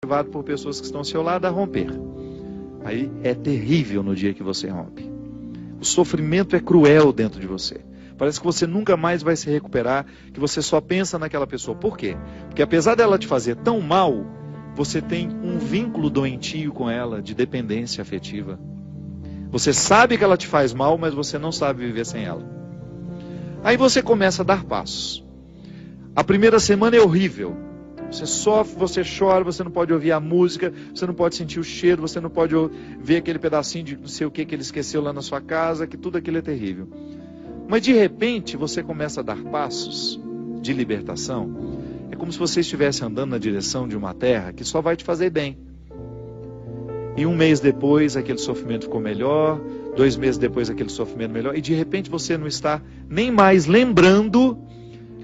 levado por pessoas que estão ao seu lado a romper. Aí é terrível no dia que você rompe. O sofrimento é cruel dentro de você. Parece que você nunca mais vai se recuperar, que você só pensa naquela pessoa. Por quê? Porque apesar dela te fazer tão mal, você tem um vínculo doentio com ela, de dependência afetiva. Você sabe que ela te faz mal, mas você não sabe viver sem ela. Aí você começa a dar passos. A primeira semana é horrível. Você sofre, você chora, você não pode ouvir a música, você não pode sentir o cheiro, você não pode ver aquele pedacinho de não sei o que ele esqueceu lá na sua casa, que tudo aquilo é terrível. Mas de repente você começa a dar passos de libertação. É como se você estivesse andando na direção de uma terra que só vai te fazer bem. E um mês depois aquele sofrimento ficou melhor, 2 meses depois aquele sofrimento melhor, e de repente você não está nem mais lembrando.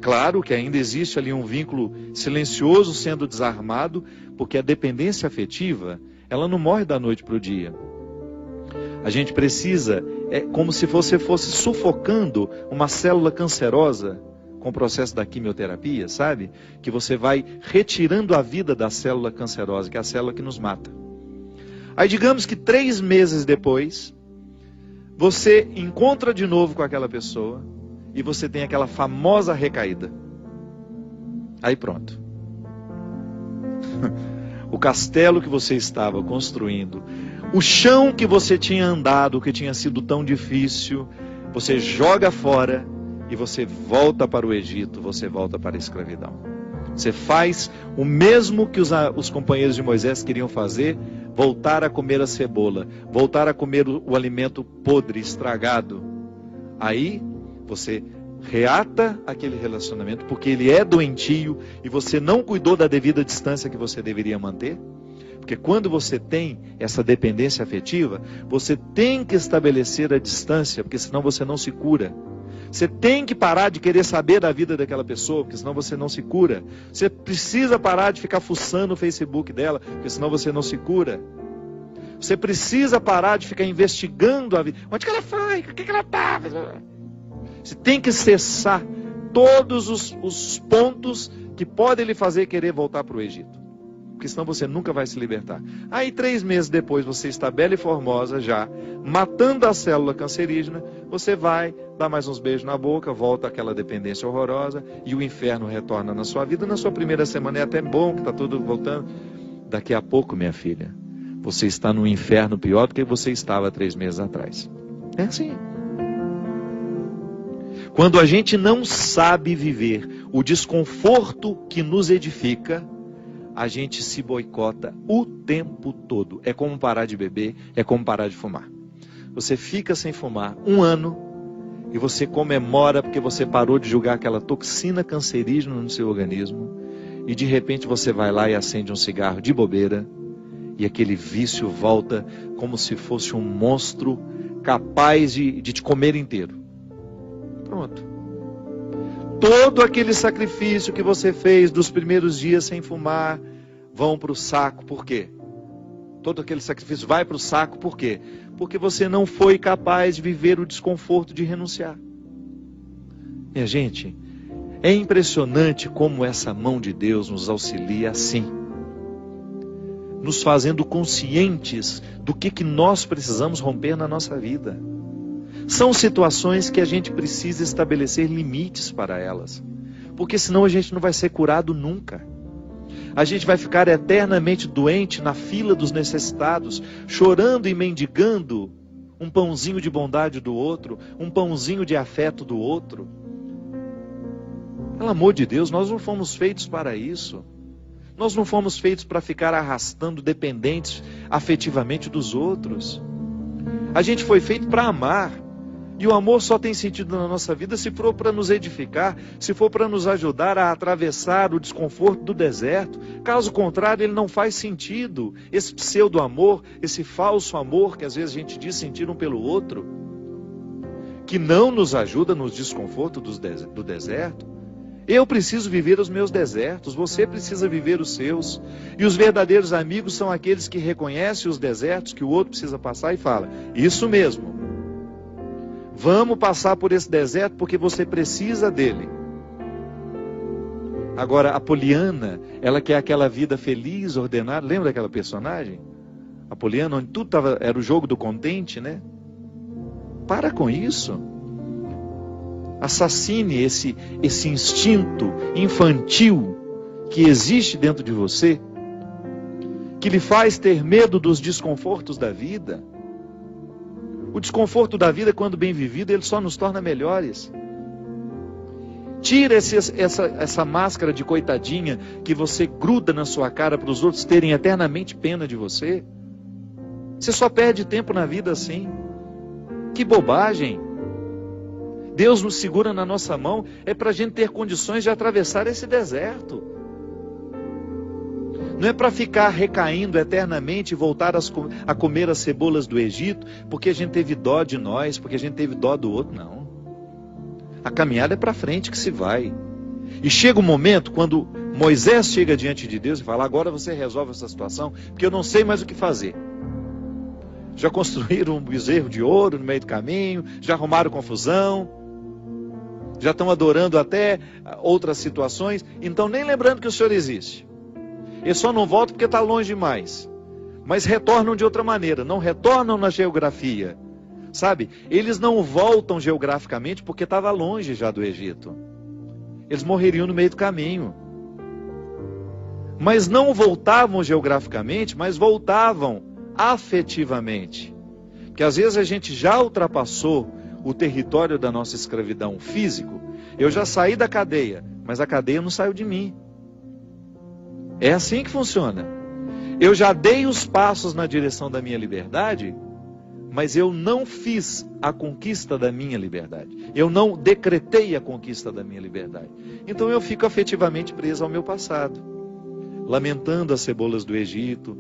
Claro que ainda existe ali um vínculo silencioso sendo desarmado, porque a dependência afetiva, ela não morre da noite para o dia. A gente precisa, é como se você fosse sufocando uma célula cancerosa com o processo da quimioterapia, sabe? Que você vai retirando a vida da célula cancerosa, que é a célula que nos mata. Aí digamos que 3 meses depois, você encontra de novo com aquela pessoa, e você tem aquela famosa recaída. Aí pronto. O castelo que você estava construindo, o chão que você tinha andado, que tinha sido tão difícil, você joga fora e você volta para o Egito, você volta para a escravidão. Você faz o mesmo que os companheiros de Moisés queriam fazer, voltar a comer a cebola, voltar a comer o alimento podre, estragado. Aí você reata aquele relacionamento, porque ele é doentio e você não cuidou da devida distância que você deveria manter. Porque quando você tem essa dependência afetiva, você tem que estabelecer a distância, porque senão você não se cura. Você tem que parar de querer saber da vida daquela pessoa, porque senão você não se cura. Você precisa parar de ficar fuçando o Facebook dela, porque senão você não se cura. Você precisa parar de ficar investigando a vida. Onde que ela foi? O que ela estava? Você tem que cessar todos os pontos que podem lhe fazer querer voltar para o Egito. Porque senão você nunca vai se libertar. Aí 3 meses depois você está bela e formosa já, matando a célula cancerígena, você vai dar mais uns beijos na boca, volta àquela dependência horrorosa e o inferno retorna na sua vida. Na sua primeira semana é até bom que está tudo voltando. Daqui a pouco, minha filha, você está no inferno pior do que você estava 3 meses atrás. É assim. Quando a gente não sabe viver o desconforto que nos edifica, a gente se boicota o tempo todo. É como parar de beber, é como parar de fumar. Você fica sem fumar 1 ano e você comemora porque você parou de jogar aquela toxina cancerígena no seu organismo e de repente você vai lá e acende um cigarro de bobeira e aquele vício volta como se fosse um monstro capaz de te comer inteiro. Pronto. Todo aquele sacrifício que você fez dos primeiros dias sem fumar vão para o saco. Por quê? Todo aquele sacrifício vai para o saco. Por quê? Porque você não foi capaz de viver o desconforto de renunciar. Minha gente, é impressionante como essa mão de Deus nos auxilia assim, nos fazendo conscientes do que nós precisamos romper na nossa vida. São situações que a gente precisa estabelecer limites para elas, porque senão a gente não vai ser curado nunca. A gente vai ficar eternamente doente na fila dos necessitados, chorando e mendigando um pãozinho de bondade do outro, um pãozinho de afeto do outro. Pelo amor de Deus, nós não fomos feitos para isso. Nós não fomos feitos para ficar arrastando dependentes afetivamente dos outros. A gente foi feito para amar. E o amor só tem sentido na nossa vida se for para nos edificar, se for para nos ajudar a atravessar o desconforto do deserto. Caso contrário, ele não faz sentido. Esse pseudo-amor, esse falso amor que às vezes a gente diz sentir um pelo outro, que não nos ajuda nos desconfortos do deserto. Eu preciso viver os meus desertos, você precisa viver os seus. E os verdadeiros amigos são aqueles que reconhecem os desertos que o outro precisa passar e fala: isso mesmo. Vamos passar por esse deserto porque você precisa dele. Agora, a Poliana, ela quer aquela vida feliz, ordenada. Lembra daquela personagem? A Poliana, onde tudo era o jogo do contente, né? Para com isso. Assassine esse instinto infantil que existe dentro de você, que lhe faz ter medo dos desconfortos da vida. O desconforto da vida, quando bem vivido, ele só nos torna melhores. Tira essa máscara de coitadinha que você gruda na sua cara para os outros terem eternamente pena de você. Você só perde tempo na vida assim. Que bobagem! Deus nos segura na nossa mão, é para a gente ter condições de atravessar esse deserto. Não é para ficar recaindo eternamente e voltar a comer as cebolas do Egito, porque a gente teve dó de nós, porque a gente teve dó do outro, não. A caminhada é para frente que se vai. E chega um momento, quando Moisés chega diante de Deus e fala: agora você resolve essa situação, porque eu não sei mais o que fazer. Já construíram um bezerro de ouro no meio do caminho, já arrumaram confusão, já estão adorando até outras situações, então nem lembrando que o Senhor existe. Eles só não voltam porque está longe demais, mas retornam de outra maneira, não retornam na geografia, sabe? Eles não voltam geograficamente porque estava longe já do Egito. Eles morreriam no meio do caminho. Mas não voltavam geograficamente, mas voltavam afetivamente. Porque às vezes a gente já ultrapassou o território da nossa escravidão físico. Eu já saí da cadeia, mas a cadeia não saiu de mim. É assim que funciona. Eu já dei os passos na direção da minha liberdade, mas eu não fiz a conquista da minha liberdade. Eu não decretei a conquista da minha liberdade. Então eu fico afetivamente preso ao meu passado, lamentando as cebolas do Egito,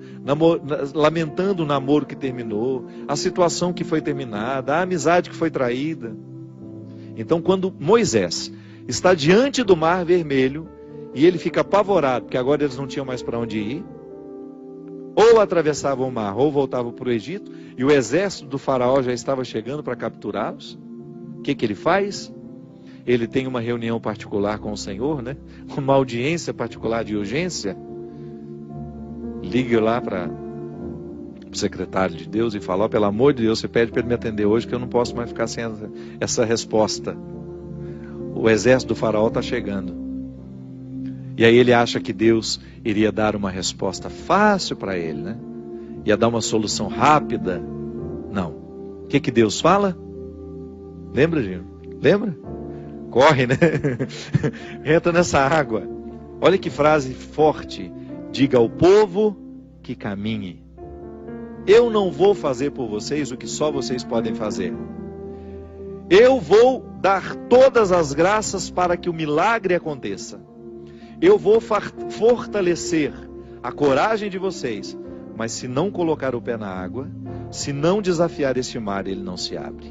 lamentando o namoro que terminou, a situação que foi terminada, a amizade que foi traída. Então, quando Moisés está diante do Mar Vermelho, e ele fica apavorado, porque agora eles não tinham mais para onde ir, ou atravessavam o mar, ou voltavam para o Egito, e o exército do faraó já estava chegando para capturá-los. O que ele faz? Ele tem uma reunião particular com o Senhor, né? Uma audiência particular de urgência. Liga lá para o secretário de Deus e fala: pelo amor de Deus, você pede para ele me atender hoje, que eu não posso mais ficar sem essa resposta. O exército do faraó está chegando. E aí ele acha que Deus iria dar uma resposta fácil para ele, né? Ia dar uma solução rápida. Não. O que Deus fala? Lembra, Gino? Lembra? Corre, né? Entra nessa água. Olha que frase forte. Diga ao povo que caminhe. Eu não vou fazer por vocês o que só vocês podem fazer. Eu vou dar todas as graças para que o milagre aconteça. Eu vou fortalecer a coragem de vocês, mas se não colocar o pé na água, se não desafiar este mar, ele não se abre.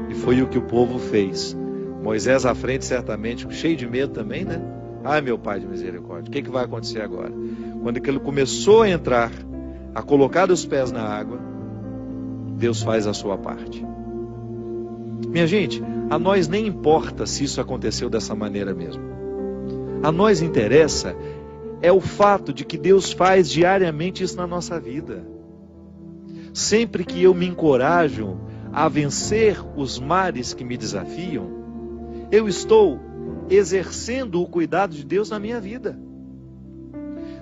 E foi o que o povo fez. Moisés à frente, certamente, cheio de medo também, né? Ai, meu Pai de misericórdia, o que vai acontecer agora? Quando ele começou a entrar, a colocar os pés na água, Deus faz a sua parte. Minha gente, a nós nem importa se isso aconteceu dessa maneira mesmo. A nós interessa é o fato de que Deus faz diariamente isso na nossa vida. Sempre que eu me encorajo a vencer os mares que me desafiam, eu estou exercendo o cuidado de Deus na minha vida.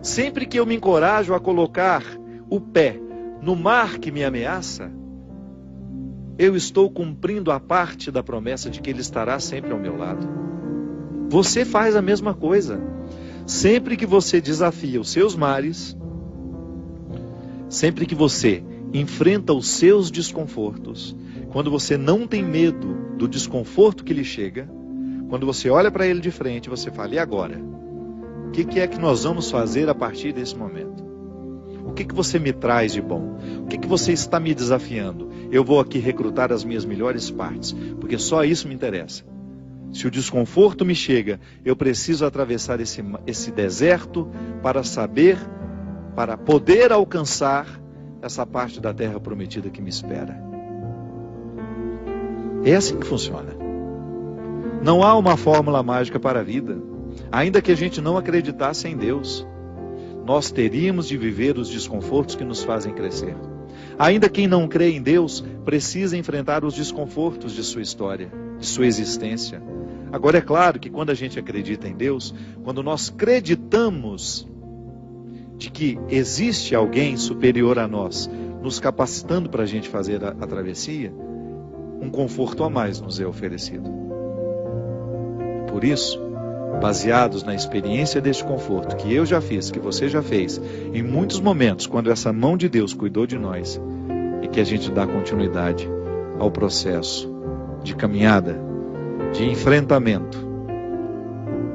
Sempre que eu me encorajo a colocar o pé no mar que me ameaça, eu estou cumprindo a parte da promessa de que Ele estará sempre ao meu lado. Você faz a mesma coisa. Sempre que você desafia os seus mares, sempre que você enfrenta os seus desconfortos, quando você não tem medo do desconforto que lhe chega, quando você olha para ele de frente, você fala: e agora? O que é que nós vamos fazer a partir desse momento? O que você me traz de bom? O que você está me desafiando? Eu vou aqui recrutar as minhas melhores partes, porque só isso me interessa. Se o desconforto me chega, eu preciso atravessar esse deserto para poder alcançar essa parte da terra prometida que me espera. É assim que funciona. Não há uma fórmula mágica para a vida. Ainda que a gente não acreditasse em Deus, nós teríamos de viver os desconfortos que nos fazem crescer. Ainda quem não crê em Deus precisa enfrentar os desconfortos de sua história, de sua existência. Agora, é claro que quando a gente acredita em Deus, quando nós acreditamos de que existe alguém superior a nós, nos capacitando para a gente fazer a travessia, um conforto a mais nos é oferecido. Por isso, baseados na experiência deste conforto que eu já fiz, que você já fez, em muitos momentos, quando essa mão de Deus cuidou de nós, e que a gente dá continuidade ao processo de caminhada, de enfrentamento.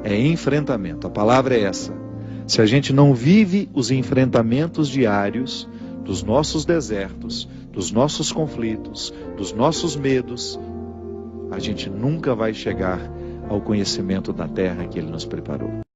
É enfrentamento, a palavra é essa. Se a gente não vive os enfrentamentos diários dos nossos desertos, dos nossos conflitos, dos nossos medos, a gente nunca vai chegar ao conhecimento da terra que Ele nos preparou.